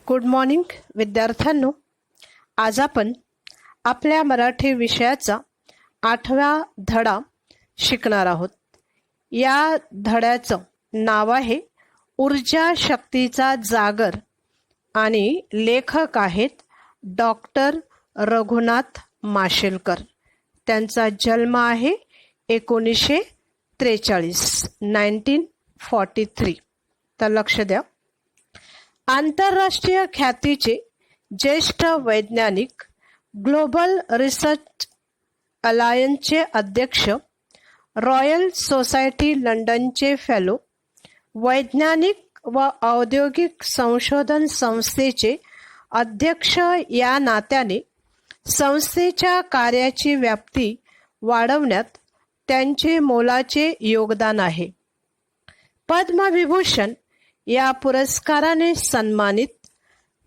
Good morning विद्यार्थ्यांनो, आज आपण आपल्या मराठी विषयाचा 8वा धडा शिकणार आहोत. या धड्याचं नाव आहे ऊर्जा शक्तीचा जागर आणि लेखक आहेत डॉक्टर रघुनाथ माशेलकर. त्यांचा जन्म आहे 1943. तर लक्ष द्या. आंतरराष्ट्रीय ख्यातीचे ज्येष्ठ वैज्ञानिक, ग्लोबल रिसर्च अलायन्सचे अध्यक्ष, रॉयल सोसायटी लंडनचे फेलो, वैज्ञानिक व औद्योगिक संशोधन संस्थेचे अध्यक्ष या नात्याने संस्थेच्या कार्याची व्याप्ती वाढवण्यात त्यांचे मोलाचे योगदान आहे. पद्मविभूषण या पुरस्काराने सन्मानित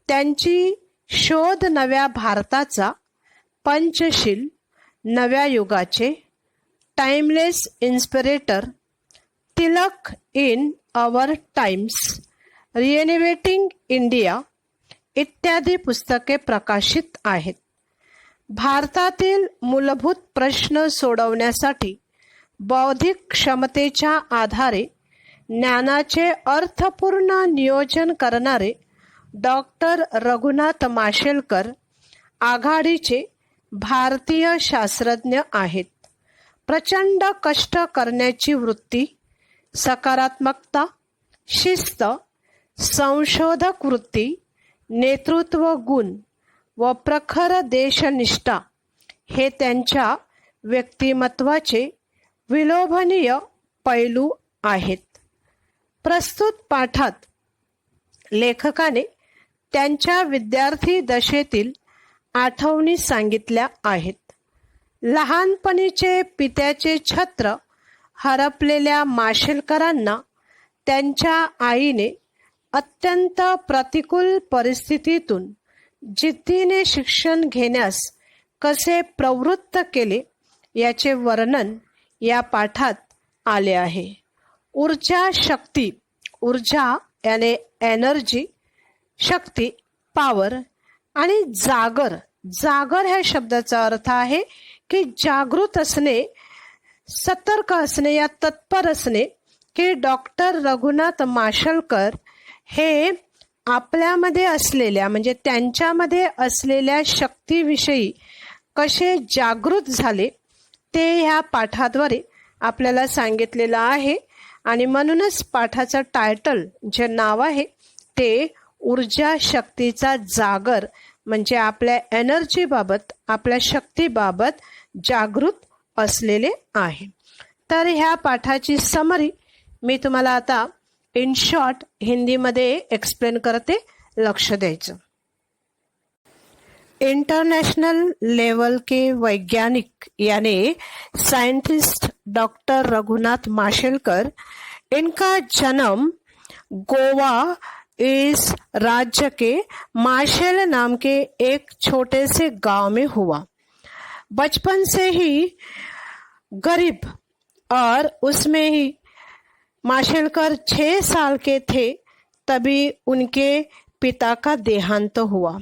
त्यांची शोध नव्या भारताचा, पंचशील, नव्या युगाचे, timeless inspirator, Tilak in our times, renovating India इत्यादी पुस्तके प्रकाशित आहेत. भारतातील मूलभूत प्रश्न सोडवण्यासाठी बौद्धिक क्षमतेच्या आधारे ज्ञानाचे अर्थपूर्ण नियोजन करणारे डॉक्टर रघुनाथ माशेलकर आघाडीचे भारतीय शास्त्रज्ञ आहेत. प्रचंड कष्ट करण्याची वृत्ती, सकारात्मकता, शिस्त, संशोधक वृत्ती, नेतृत्व गुण व प्रखर देशनिष्ठा हे त्यांच्या व्यक्तिमत्वाचे विलोभनीय पैलू आहेत. प्रस्तुत पाठात लेखकाने त्यांच्या विद्यार्थी दशेतील आठवणी सांगितल्या आहेत. लहानपणीचे पित्याचे छत्र हरपलेल्या माशेलकरांना त्यांच्या आईने अत्यंत प्रतिकूल परिस्थितीतून जिद्दीने शिक्षण घेण्यास कसे प्रवृत्त केले याचे वर्णन या पाठात आले आहे. ऊर्जा शक्ती, ऊर्जा याने एनर्जी, शक्ती पॉवर आणि जागर. जागर ह्या शब्दाचा अर्थ आहे की जागृत असणे, सतर्क असणे या तत्पर असणे. की डॉक्टर रघुनाथ माशेलकर हे आपल्यामध्ये असलेल्या म्हणजे त्यांच्यामध्ये असलेल्या शक्तीविषयी कसे जागृत झाले ते ह्या पाठाद्वारे आपल्याला सांगितलेलं आहे. आणि म्हणूनच पाठाचं टायटल जे नाव आहे ते ऊर्जा शक्तीचा जागर, म्हणजे आपल्या एनर्जी बाबत, आपल्या शक्तीबाबत जागृत असलेले आहे. तर ह्या पाठाची समरी मी तुम्हाला आता इन शॉर्ट हिंदीमध्ये एक्सप्लेन करते. लक्ष द्यायचं. इंटरनेशनल लेवल के वैज्ञानिक यानी साइंटिस्ट डॉक्टर रघुनाथ माशेलकर, इनका जन्म गोवा इस राज्य के माशेल नाम के एक छोटे से गांव में हुआ. बचपन से ही गरीब और उसमें ही माशेलकर 6 साल के थे तभी उनके पिता का देहांत हुआ.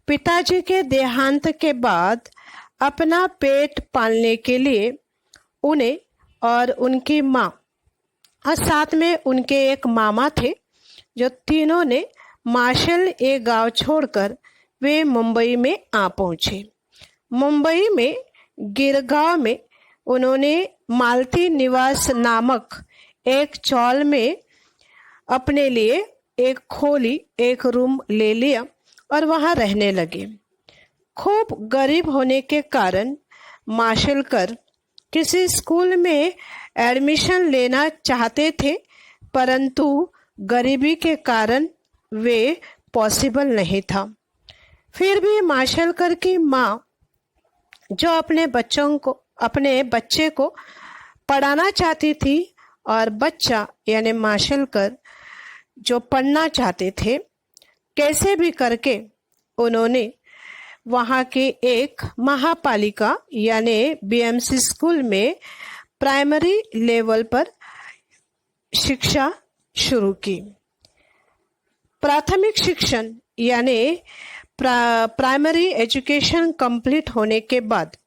पिताजी के देहांत के बाद अपना पेट पालने के लिए उन्हें और उनकी माँ और साथ में उनके एक मामा थे, जो तीनों ने माशेल ये गांव छोड़कर वे मुंबई में आ पहुँचे. मुंबई में गिरगांव में उन्होंने मालती निवास नामक एक चॉल में अपने लिए एक रूम ले लिया और वहाँ रहने लगे. खूब गरीब होने के कारण माशेलकर किसी स्कूल में एडमिशन लेना चाहते थे, परंतु गरीबी के कारण वे पॉसिबल नहीं था. फिर भी माशेलकर की माँ, जो अपने बच्चे को पढ़ाना चाहती थी और बच्चा यानी माशेलकर जो पढ़ना चाहते थे, कैसे भी करके उन्होंने वहाँ के एक महापालिका यानी बीएमसी स्कूल में प्राइमरी लेवल पर शिक्षा शुरू की. प्राथमिक शिक्षण यानी प्राइमरी एजुकेशन कंप्लीट होने के बाद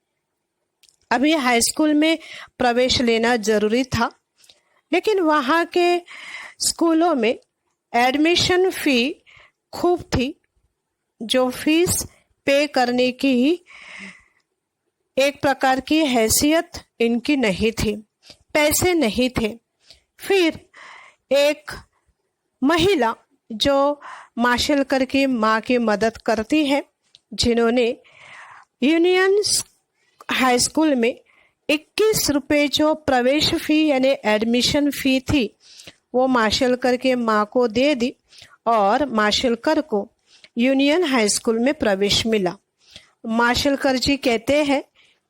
अभी हाई स्कूल में प्रवेश लेना जरूरी था, लेकिन वहाँ के स्कूलों में एडमिशन फी खूब थी। जो फीस पे करने की एक प्रकार की हैसियत इनकी नहीं थी, पैसे नहीं थे। फिर एक महिला जो माशेलकर की माँ की मदद करती है, जिन्होंने यूनियन हाई स्कूल में 21 रुपये जो प्रवेश फी यानी एडमिशन फी थी वो माशेलकर के माँ को दे दी और माशेलकर को यूनियन हाई स्कूल में प्रवेश मिला। माशेलकर जी कहते हैं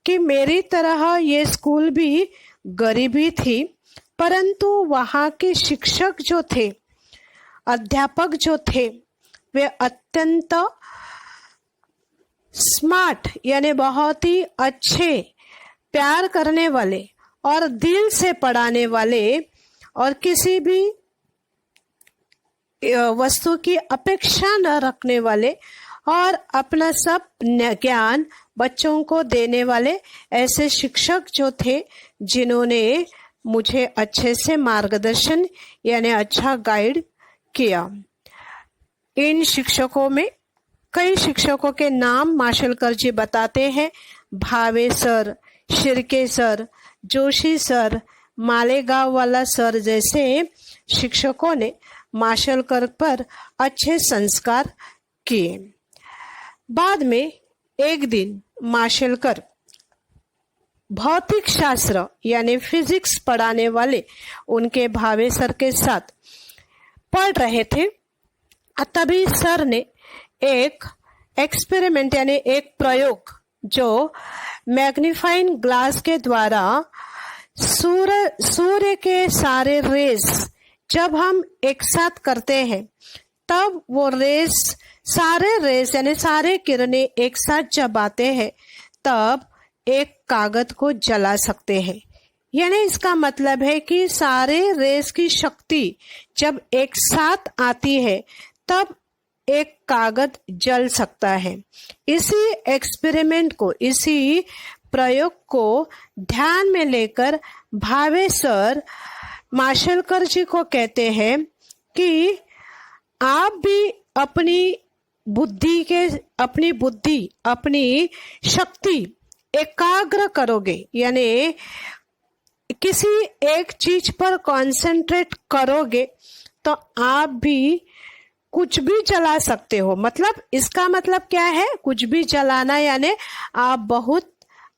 कि मेरी तरह ये स्कूल भी गरीबी थी, परंतु वहाँ के शिक्षक जो थे, अध्यापक जो थे, वे अत्यंत स्मार्ट यानी बहुत ही अच्छे, प्यार करने वाले और दिल से पढ़ाने वाले और किसी भी वस्तु की अपेक्षा न रखने वाले और अपना सब ज्ञान बच्चों को देने वाले ऐसे शिक्षक जो थे, जिन्होंने मुझे अच्छे से मार्गदर्शन यानी अच्छा गाइड किया। इन शिक्षकों में कई शिक्षकों के नाम माशेलकर जी बताते हैं। Bhave sir, Shirke sir, Joshi sir, Malegaon वाला सर जैसे शिक्षकों ने माशेलकर पर अच्छे संस्कार किए। बाद में एक दिन माशेलकर भौतिक शास्त्र यानी फिजिक्स पढ़ाने वाले उनके भावे सर के साथ पढ़ रहे थे। तभी सर ने एक एक्सपेरिमेंट यानी एक प्रयोग जो मैग्नीफाइंग ग्लास के द्वारा सूर्य के सारे रेस जब हम एक साथ करते हैं तब वो सारे रेस यानी सारे किरणें एक साथ जब आते हैं तब एक कागज को जला सकते हैं। यानी इसका मतलब है कि सारे रेस की शक्ति जब एक साथ आती है तब एक कागज जल सकता है। इसी एक्सपेरिमेंट को, इसी प्रयोग को ध्यान में लेकर भावे सर माशेलकर जी को कहते हैं कि आप भी अपनी बुद्धि, अपनी शक्ति एकाग्र करोगे, यानी किसी एक चीज पर कंसंट्रेट करोगे तो आप भी कुछ भी चला सकते हो। मतलब इसका मतलब क्या है? कुछ भी चलाना यानी आप बहुत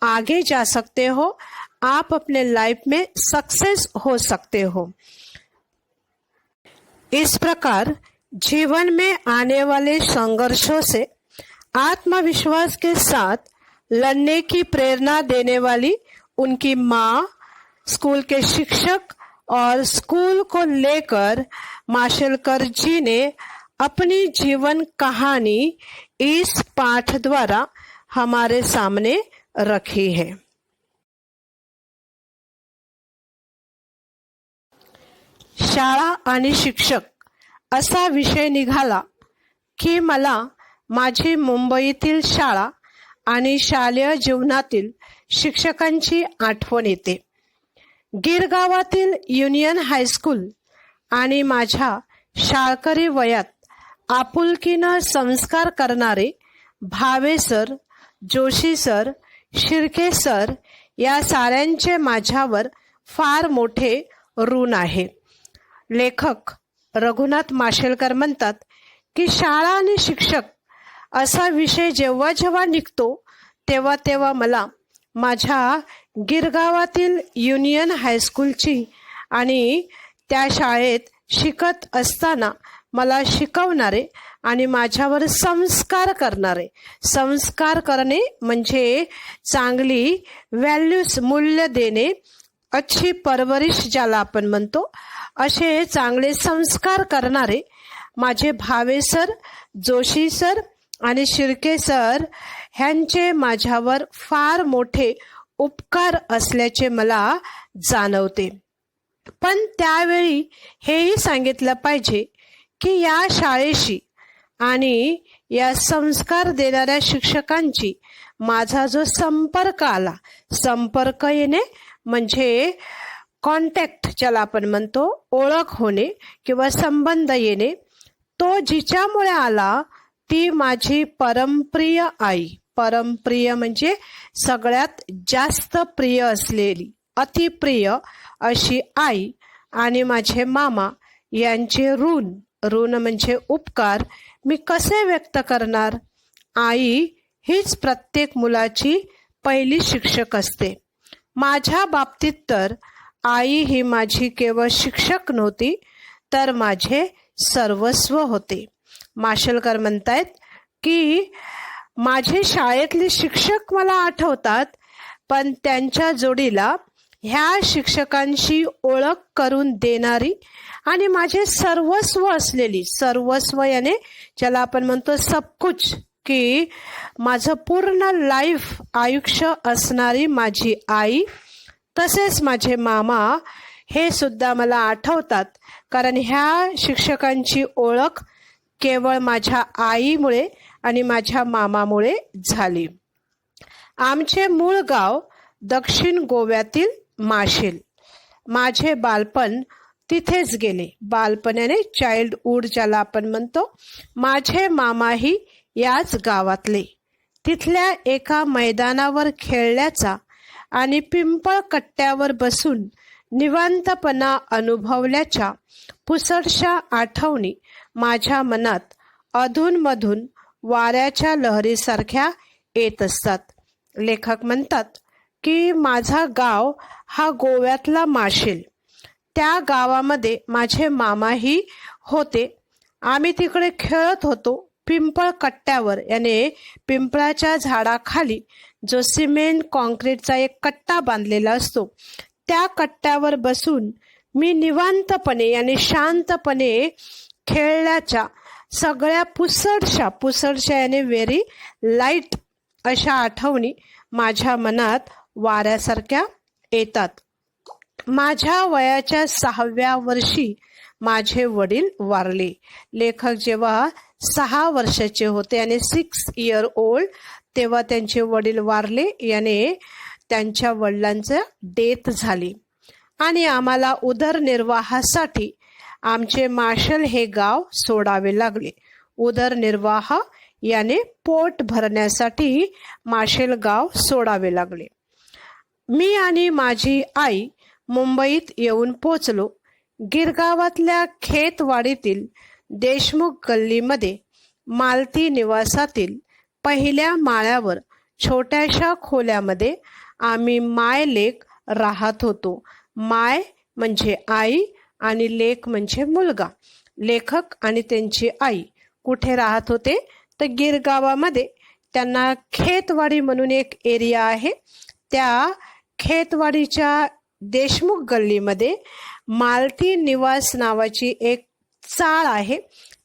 आगे जा सकते हो, आप अपने लाइफ में सक्सेस हो सकते हो। इस प्रकार जीवन में आने वाले संघर्षों से आत्मविश्वास के साथ लड़ने की प्रेरणा देने वाली उनकी माँ, स्कूल के शिक्षक और स्कूल को लेकर माशेलकर जी ने अपनी जीवन कहानी इस पाठ द्वारा हमारे सामने रखी है। शाळा आणि शिक्षक असा विषय निघाला की मला माझी मुंबईतील शाळा आणि शालेय जीवनातील शिक्षकांची आठवण येते। गिरगावातील युनियन हायस्कूल आणि माझ्या शाळकरी वयात आपुलकीनं संस्कार करणारे Bhave sir, Joshi sir, Shirke sir या साऱ्यांचे माझ्यावर फार मोठे ऋण आहे। लेखक रघुनाथ माशेलकर म्हणतात की शाळा आणि शिक्षक असा विषय जेव्हा जेव्हा निघतो तेव्हा तेव्हा मला माझ्या गिरगावातील युनियन हायस्कूलची आणि त्या शाळेत शिकत असताना मला शिकवणारे आणि माझ्यावर संस्कार करणे म्हणजे चांगली व्हॅल्यूज, मूल्य देणे, अच्छी परवरिश ज्याला आपण म्हणतो, असे चांगले संस्कार करणारे माझे भावे सर, जोशी सर आणि शिर्के सर ह्यांचे माझ्यावर फार मोठे उपकार असल्याचे मला जाणवते। पण त्यावेळी हेही सांगितलं पाहिजे की या शाळेशी आणि या संस्कार देणाऱ्या शिक्षकांची माझा जो संपर्क आला, संपर्क येणे म्हणजे कॉन्टॅक्ट ज्याला आपण म्हणतो, ओळख होणे किंवा संबंध येणे, तो जिच्यामुळे आला ती माझी परमप्रिय आई. परमप्रिय म्हणजे सगळ्यात जास्त प्रिय असलेली, अतिप्रिय अशी आई आणि माझे मामा यांचे ऋण. ऋण म्हणजे उपकार मी कसे व्यक्त करणार? आई हीच प्रत्येक मुलाची पहिली शिक्षक असते. माझ्या बाबतीत तर आई ही माझी केवळ शिक्षक नव्हती, तर माझे सर्वस्व होते. माशेलकर म्हणतायत की माझे शाळेतले शिक्षक मला आठवतात, पण त्यांच्या जोडीला ह्या शिक्षकांशी ओळख करून देणारी आणि माझे सर्वस्व असलेली, सर्वस्व याने ज्याला आपण म्हणतो सबकुछ, की माझं पूर्ण लाईफ आयुष्य असणारी माझी आई, तसेच माझे मामा हे सुद्धा मला आठवतात. कारण ह्या शिक्षकांची ओळख केवळ माझ्या आईमुळे आणि माझ्या मामामुळे झाली. आमचे मूळ गाव दक्षिण गोव्यातील माशेल. माझे बालपण तिथेच गेले. बालपणाने चाइल्डहूड ज्याला आपण म्हणतो. माझे मामाही याच गावातले. तिथल्या एका मैदानावर खेळल्याचा आणि पिंपळ कट्ट्यावर बसून निवांतपणा अनुभवल्याच्या पुसटशा आठवणी माझ्या मनात अधूनमधून वाऱ्याच्या लहरीसारख्या येत असतात. लेखक म्हणतात की माझा गाव हा गोव्यातला माशेल. त्या गावामध्ये माझे मामाही होते. आम्ही तिकडे खेळत होतो पिंपळ कट्ट्यावर, याने पिंपळाच्या झाडाखाली जो सिमेंट कॉन्क्रीटचा एक कट्टा बांधलेला असतो, त्या कट्ट्यावर बसून मी निवांतपणे याने शांतपणे खेळल्याच्या सगळ्या पुसटशा याने व्हेरी लाईट अशा आठवणी माझ्या मनात वाऱ्यासारख्या येतात. माझ्या वयाच्या 6व्या वर्षी माझे वडील वारले. लेखक जेव्हा 6 वर्षाचे होते आणि 6 year old तेव्हा त्यांचे वडील वारले. याने त्यांच्या वडिलांचं डेथ झाली आणि आम्हाला उदरनिर्वाहासाठी आमचे माशेल हे गाव सोडावे लागले. उदरनिर्वाह याने पोट भरण्यासाठी माशेल गाव सोडावे लागले. मी आणि माझी आई मुंबईत येऊन पोचलो. गिरगावातल्या खेतवाडीतील देशमुख गल्लीमध्ये मालती निवासातील पहिल्या माळ्यावर छोट्याशा खोल्यामध्ये आम्ही माय लेक राहत होतो. माय म्हणजे आई आणि लेक म्हणजे मुलगा. लेखक आणि त्यांची आई कुठे राहत होते तर गिरगावामध्ये. त्यांना खेतवाडी म्हणून एक एरिया आहे, त्या खेतवाडीच्या देशमुख गल्लीमध्ये मालती निवास नावाची एक चाळ आहे.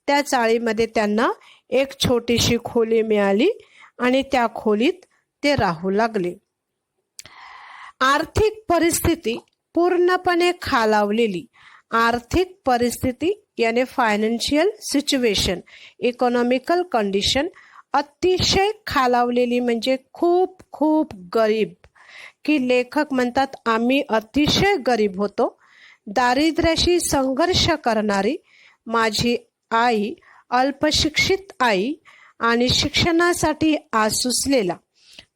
त्या चाळीमध्ये त्यांना एक छोटीशी खोली मिळाली आणि त्या खोलीत ते राहू लागले. आर्थिक परिस्थिती पूर्णपणे खालावलेली. आर्थिक परिस्थिती याने फायनान्शियल सिच्युएशन, इकॉनॉमिकल कंडिशन अतिशय खालावलेली म्हणजे खूप खूप गरीब. की लेखक म्हणतात आम्ही अतिशय गरीब होतो. दारिद्र्याशी संघर्ष करणारी माझी आई, अल्पशिक्षित आई आणि शिक्षणासाठी आसुसलेला,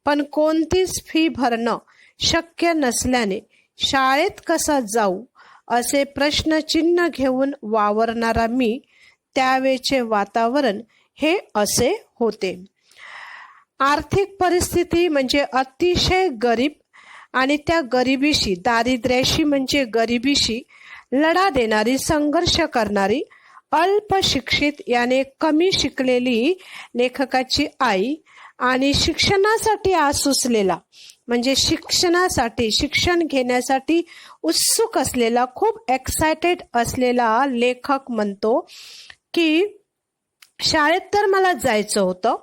पण कोणतीच फी भरणं शक्य नसल्याने शाळेत कसा जाऊ असे प्रश्नचिन्ह घेऊन वावरणारा मी. त्यावेळचे वातावरण हे असे होते. आर्थिक परिस्थिती म्हणजे अतिशय गरीब आणि त्या गरिबीशी, दारिद्र्याशी म्हणजे गरिबीशी लढा देणारी, संघर्ष करणारी, अल्पशिक्षित याने कमी शिकलेली लेखकाची आई आणि शिक्षणासाठी आसुसलेला म्हणजे शिक्षण घेण्यासाठी उत्सुक असलेला, खूप एक्सायटेड असलेला लेखक म्हणतो की शाळेत तर मला जायचं होतं,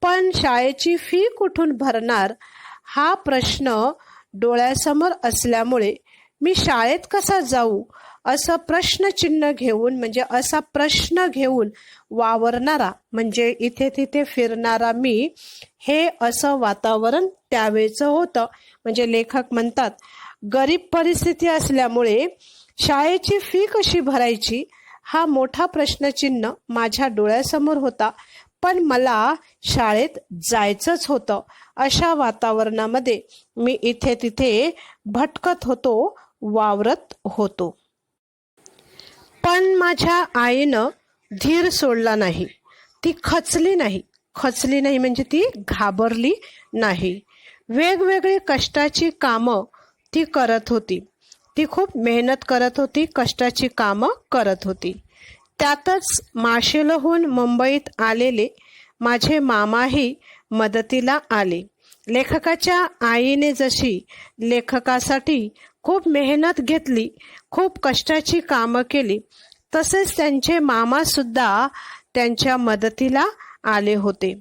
पण शाळेची फी कुठून भरणार हा प्रश्न डोळ्यासमोर असल्यामुळे मी शाळेत कसा जाऊ असं प्रश्नचिन्ह घेऊन म्हणजे असा प्रश्न घेऊन वावरणारा म्हणजे इथे तिथे फिरणारा मी, हे असं वातावरण त्यावेळेचं होतं. म्हणजे लेखक म्हणतात, गरीब परिस्थिती असल्यामुळे शाळेची फी कशी भरायची हा मोठा प्रश्नचिन्ह माझ्या डोळ्यासमोर होता. पण मला शाळेत जायचंच होतं. अशा वातावरणामध्ये मी इथे तिथे भटकत होतो, वावरत होतो. पण माझ्या आईनं धीर सोडला नाही. ती खचली नाही म्हणजे ती घाबरली नाही. वेगवेगळी कष्टाची कामं ती करत होती. ती खूप मेहनत करत होती, कष्टाची कामं करत होती. त्यातच माशेलहून मुंबईत आलेले माझे मामाही मदतीला आले. लेखकाच्या आईने जशी लेखकासाठी खूप मेहनत घेतली, खूप कष्टाची कामं केली, तसेच त्यांचे मामा सुद्धा त्यांच्या मदतीला आले होते.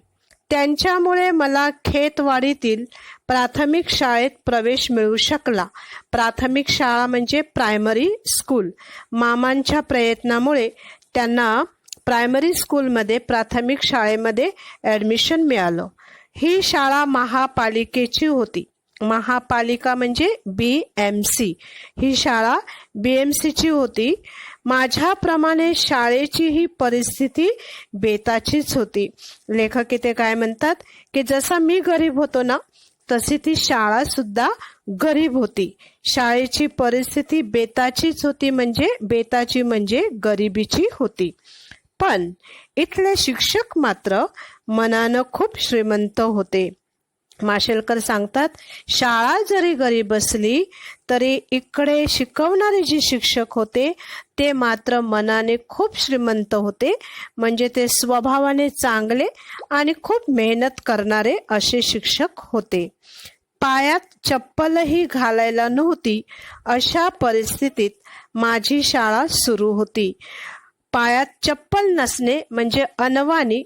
त्यांच्यामुळे मला खेतवाडीतील प्राथमिक शाळेत प्रवेश मिळू शकला. प्राथमिक शाळा म्हणजे प्रायमरी स्कूल. मामांच्या प्रयत्नामुळे त्यांना प्रायमरी स्कूलमध्ये, प्राथमिक शाळेमध्ये ॲडमिशन मिळालं. ही शाळा महापालिकेची होती. महापालिका म्हणजे BMC. ही शाळा BMCची होती. माझ्याप्रमाणे शाळेची ही परिस्थिती बेताचीच होती. लेखक इथे काय म्हणतात की जसा मी गरीब होतो ना, तशी ती शाळा सुद्धा गरीब होती. शाळेची परिस्थिती बेताचीच होती, म्हणजे गरिबीची होती. पण इथले शिक्षक मात्र मनानं खूप श्रीमंत होते. माशेलकर सांगतात, शाळा जरी गरीब असली तरी इकडे शिकवणारे जे शिक्षक होते ते मात्र मनाने खूप श्रीमंत होते. म्हणजे ते स्वभावाने चांगले आणि खूप मेहनत करणारे असे शिक्षक होते. पायात चप्पलही घालायला नव्हती अशा परिस्थितीत माझी शाळा सुरू होती. पायात चप्पल नसणे म्हणजे अनवाणी.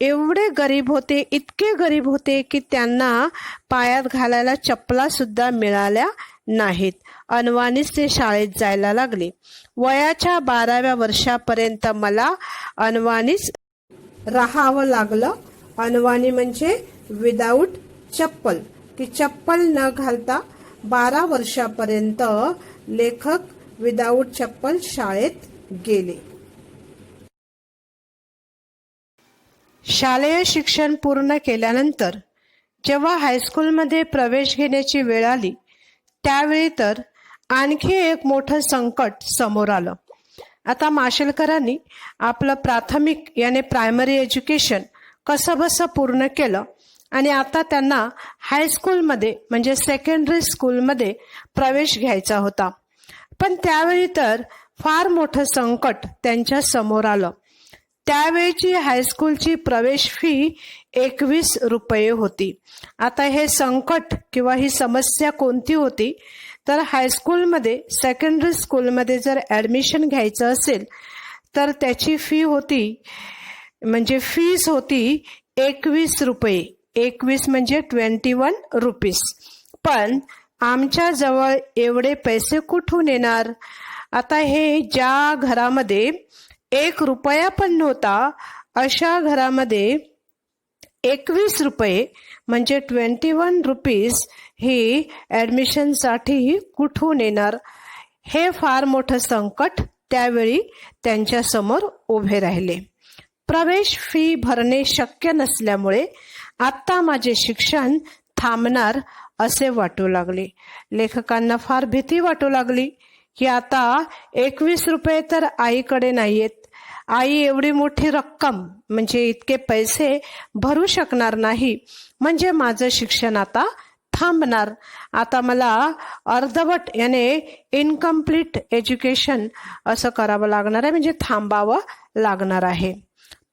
एवढे गरीब होते, इतके गरीब होते की त्यांना पायात घालायला चप्पला सुद्धा मिळाल्या नाहीत. अनवाणीच ते शाळेत जायला लागले. वयाच्या 12व्या वर्षापर्यंत मला अनवाणीच राहावं लागलं. अनवाणी म्हणजे विदाऊट चप्पल, की चप्पल न घालता 12 वर्षापर्यंत लेखक विदाऊट चप्पल शाळेत गेले. शालेय शिक्षण पूर्ण केल्यानंतर जेव्हा हायस्कूलमध्ये प्रवेश घेण्याची वेळ आली, त्यावेळी तर आणखी एक मोठं संकट समोर आलं. आता माशेलकरांनी आपलं प्राथमिक याने प्रायमरी एज्युकेशन कसंबसं पूर्ण केलं आणि आता त्यांना हायस्कूलमध्ये म्हणजे सेकंडरी स्कूलमध्ये प्रवेश घ्यायचा होता. पण त्यावेळी तर फार मोठं संकट त्यांच्या समोर आलं. त्यावेळची हायस्कूलची प्रवेश फी 21 रुपये होती. आता हे संकट किंवा ही समस्या कोणती होती तर हायस्कूलमध्ये, सेकंडरी स्कूलमध्ये जर ॲडमिशन घ्यायचं असेल तर त्याची फी होती, म्हणजे फीस होती 21 रुपये. 21 म्हणजे 21 रुपीज. पण आमच्या जवळ एवढे पैसे कुठून येणार? आता हे ज्या घरामध्ये 1 रुपया पण नव्हता, अशा घरामध्ये 21 रुपये म्हणजे 21 रुपीज ही ॲडमिशनसाठी कुठून येणार? हे फार मोठं संकट त्यावेळी त्यांच्या समोर उभे राहिले. प्रवेश फी भरणे शक्य नसल्यामुळे आता माझे शिक्षण थांबणार असे वाटू लागले. लेखकांना फार भीती वाटू लागली की आता 21 रुपये तर आईकडे नाहीयेत. आई एवढी मोठी रक्कम म्हणजे इतके पैसे भरू शकणार नाही, म्हणजे माझं शिक्षण आता थांबणार. आता मला अर्धवट याने इनकम्प्लीट एज्युकेशन असं करावं लागणार आहे, म्हणजे थांबावं लागणार आहे.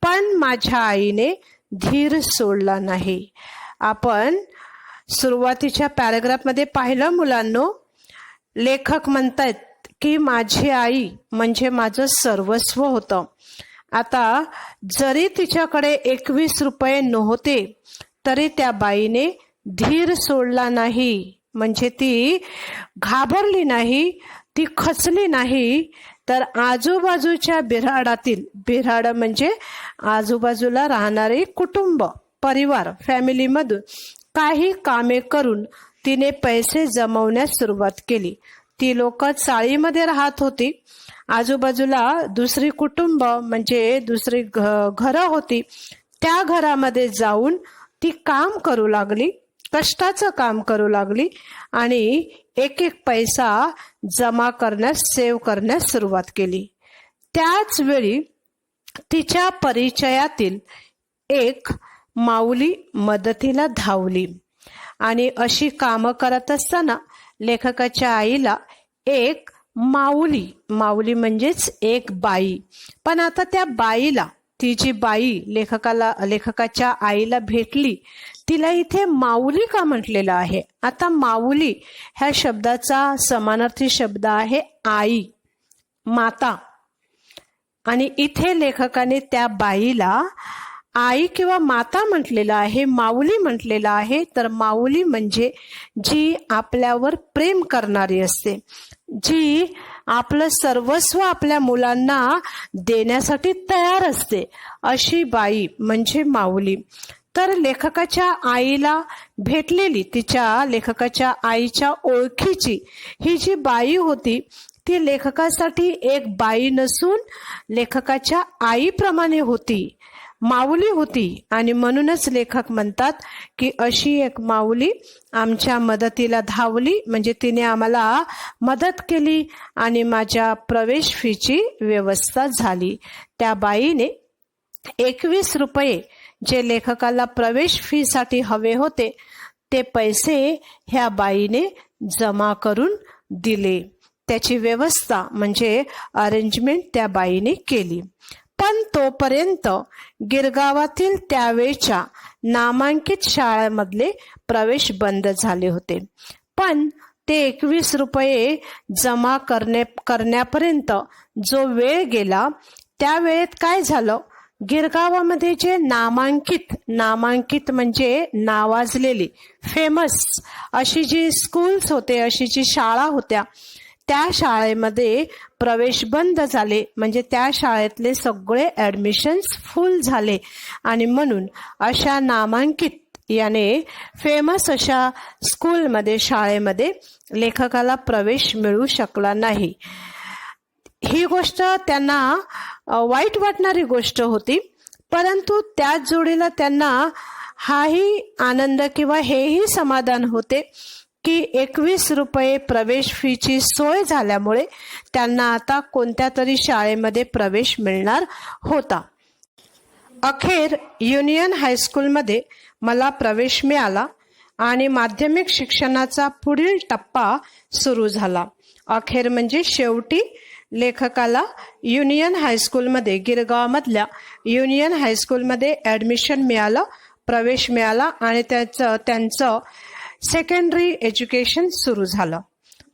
पण माझ्या आईने धीर सोडला नाही. आपण सुरुवातीच्या पॅराग्राफमध्ये पाहिलं मुलांनो, लेखक म्हणतायत की माझी आई म्हणजे माझं सर्वस्व होतं. आता जरी तिच्याकडे 21 रुपये नव्हते तरी त्या बाईने धीर सोडला नाही, म्हणजे ती घाबरली नाही. ती खचली नाही, तर आजूबाजूच्या बिऱ्हाडातील, बिऱ्हाड म्हणजे आजूबाजूला राहणारे कुटुंब, परिवार, फॅमिलीमधून काही कामे करून तिने पैसे जमवण्यास सुरुवात केली. ती लोक चाळीमध्ये राहत होती. आजूबाजूला दुसरी कुटुंब म्हणजे दुसरी घरं होती. त्या घरामध्ये जाऊन ती काम करू लागली, कष्टाचं काम करू लागली आणि एक एक पैसा जमा करण्यास, सेव्ह करण्यास सुरुवात केली. त्याच वेळी तिच्या परिचयातील एक माऊली मदतीला धावली आणि अशी कामं करत असताना लेखकाच्या आईला एक माऊली, माऊली म्हणजेच एक बाई, पण आता त्या बाईला, ती जी बाई लेखकाच्या आईला भेटली, तिला इथे माऊली का म्हटलेलं आहे? आता माऊली ह्या शब्दाचा समानार्थी शब्द आहे आई, माता, आणि इथे लेखकाने त्या बाईला आई किंवा माता म्हटलेलं आहे, माऊली म्हटलेलं आहे. तर माऊली म्हणजे जी आपल्यावर प्रेम करणारी असते, जी आपलं सर्वस्व आपल्या मुलांना देण्यासाठी तयार असते, अशी बाई म्हणजे माऊली. तर लेखकाच्या आईला भेटलेली, तिच्या लेखकाच्या आईच्या ओळखीची ही जी बाई होती, ती लेखकासाठी एक बाई नसून लेखकाच्या आईप्रमाणे होती, माऊली होती. आणि म्हणूनच लेखक म्हणतात की अशी एक माऊली आमच्या मदतीला धावली, म्हणजे तिने आम्हाला मदत केली आणि माझ्या प्रवेश फीची व्यवस्था झाली. त्या बाईने 21 रुपये जे लेखकाला प्रवेश फी साठी हवे होते, ते पैसे ह्या बाईने जमा करून दिले. त्याची व्यवस्था म्हणजे अरेंजमेंट त्या बाईने केली. पण तोपर्यंत गिरगावातील त्यावेळच्या नामांकित शाळेमधले प्रवेश बंद झाले होते. पण ते 21 रुपये जमा करण्यापर्यंत जो वेळ गेला, त्या वेळेत काय झालं, गिरगावामध्ये जे नामांकित म्हणजे नावाजलेली, फेमस अशी जी स्कूल्स होते, अशी जी शाळा होत्या, त्या शाळेमध्ये प्रवेश बंद झाले, म्हणजे त्या शाळेतले सगळे ऍडमिशन्स फुल झाले. आणि म्हणून अशा नामांकित याने फेमस अशा स्कूलमध्ये, शाळेमध्ये लेखकाला प्रवेश मिळू शकला नाही. ही गोष्ट त्यांना वाईट वाटणारी गोष्ट होती, परंतु त्याच जोडीला त्यांना हाही आनंद किंवा हेही समाधान होते की 21 रुपये प्रवेश फीची सोय झाल्यामुळे त्यांना आता कोणत्या तरी शाळेमध्ये प्रवेश मिळणार होता. अखेर युनियन हायस्कूलमध्ये मला प्रवेश मिळाला आणि माध्यमिक शिक्षणाचा पुढील टप्पा सुरू झाला. अखेर म्हणजे शेवटी लेखकाला युनियन हायस्कूलमध्ये, गिरगावमधल्या युनियन हायस्कूलमध्ये ऍडमिशन मिळालं, प्रवेश मिळाला आणि त्यांचं सेकंडरी एज्युकेशन सुरू झालं.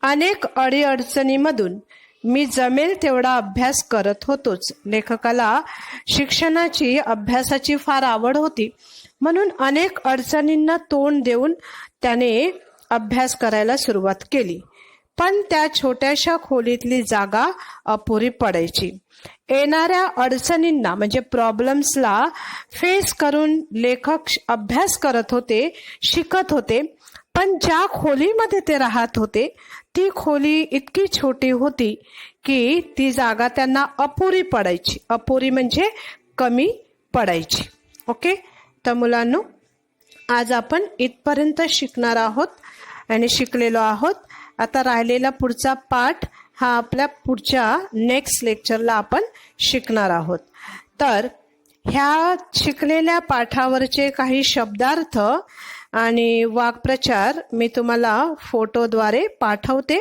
अनेक अडीअडचणीमधून मी जमेल तेवढा अभ्यास करत होतोच. लेखकाला शिक्षणाची, अभ्यासाची फार आवड होती, म्हणून अनेक अडचणींना तोंड देऊन त्याने अभ्यास करायला सुरुवात केली. पण त्या छोट्याशा खोलीतली जागा अपुरी पडायची. येणाऱ्या अडचणींना म्हणजे प्रॉब्लेम्सला फेस करून लेखक अभ्यास करत होते, शिकत होते. पण ज्या खोलीमध्ये ते राहत होते, ती खोली इतकी छोटी होती की ती जागा त्यांना अपुरी पडायची. अपुरी म्हणजे कमी पडायची. ओके, तर मुलांनो, आज आपण इथपर्यंत शिकणार आहोत आणि शिकलेलो आहोत. आता राहिलेला पुढचा पाठ हा आपल्या पुढच्या नेक्स्ट लेक्चरला आपण शिकणार आहोत. तर ह्या शिकलेल्या पाठावरचे काही शब्दार्थ आणि वाक्प्रचार मी तुम्हाला फोटोद्वारे पाठवते.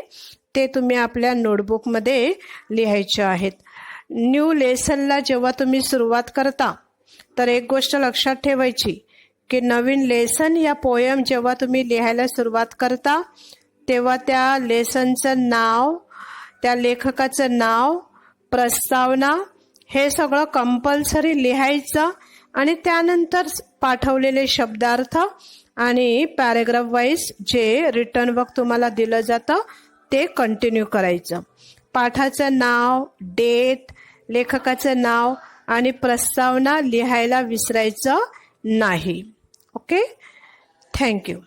ते तुम्ही आपल्या नोटबुकमध्ये लिहायचे आहेत. न्यू लेसनला जेव्हा तुम्ही सुरुवात करता, तर एक गोष्ट लक्षात ठेवायची की नवीन लेसन या पोयम जेव्हा तुम्ही लिहायला सुरुवात करता, तेव्हा त्या लेसनचं नाव, त्या लेखकाचं नाव, प्रस्तावना हे सगळं कंपल्सरी लिहायचं आणि त्यानंतर पाठवलेले शब्दार्थ आणि पॅरेग्राफ वाईज जे रिटर्न वर्क तुम्हाला दिलं जातं ते कंटिन्यू करायचं. पाठाचं नाव, डेट, लेखकाचं नाव आणि प्रस्तावना लिहायला विसरायचं नाही. Okay, thank you.